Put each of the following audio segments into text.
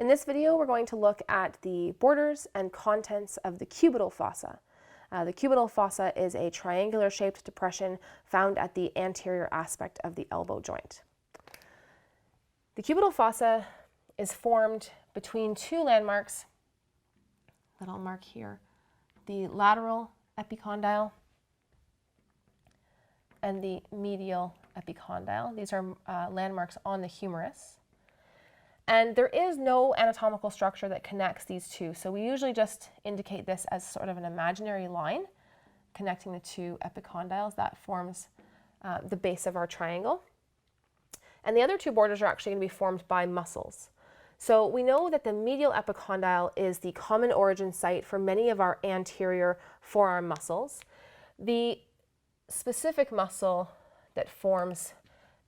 In this video, we're going to look at the borders and contents of the cubital fossa. The cubital fossa is a triangular-shaped depression found at the anterior aspect of the elbow joint. The cubital fossa is formed between two landmarks that I'll mark here, the lateral epicondyle and the medial epicondyle. These are landmarks on the humerus. And there is no anatomical structure that connects these two, so we usually just indicate this as sort of an imaginary line connecting the two epicondyles. That forms the base of our triangle. And the other two borders are actually going to be formed by muscles. So we know that the medial epicondyle is the common origin site for many of our anterior forearm muscles. The specific muscle that forms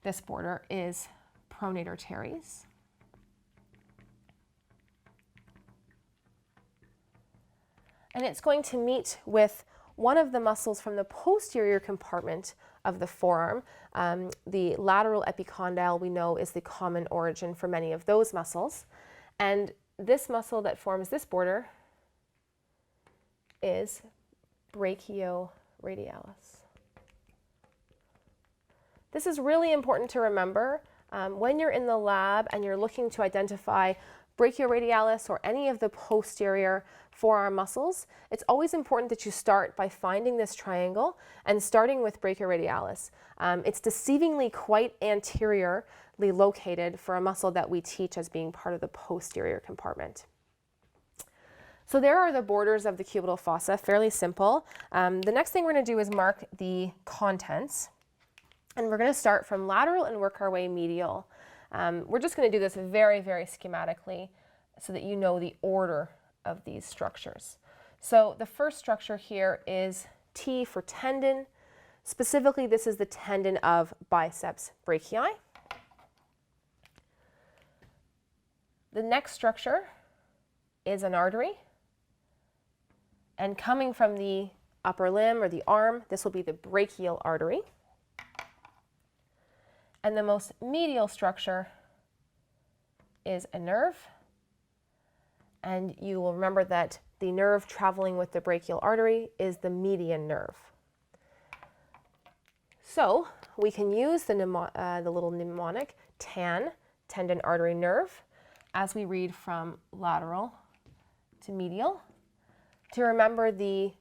this border is pronator teres. And it's going to meet with one of the muscles from the posterior compartment of the forearm. The lateral epicondyle, we know, is the common origin for many of those muscles. And this muscle that forms this border is brachioradialis. This is really important to remember when you're in the lab and you're looking to identify brachioradialis or any of the posterior forearm muscles. It's always important that you start by finding this triangle and starting with brachioradialis. It's deceivingly quite anteriorly located for a muscle that we teach as being part of the posterior compartment. So there are the borders of the cubital fossa, fairly simple. The next thing we're going to do is mark the contents. And we're going to start from lateral and work our way medial. We're just going to do this very, very schematically so that you know the order of these structures. So the first structure here is T for tendon. Specifically, this is the tendon of biceps brachii. The next structure is an artery. And coming from the upper limb or the arm, this will be the brachial artery. And the most medial structure is a nerve. And you will remember that the nerve traveling with the brachial artery is the median nerve. So we can use the little mnemonic TAN, tendon, artery, nerve, as we read from lateral to medial to remember the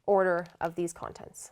order of these contents.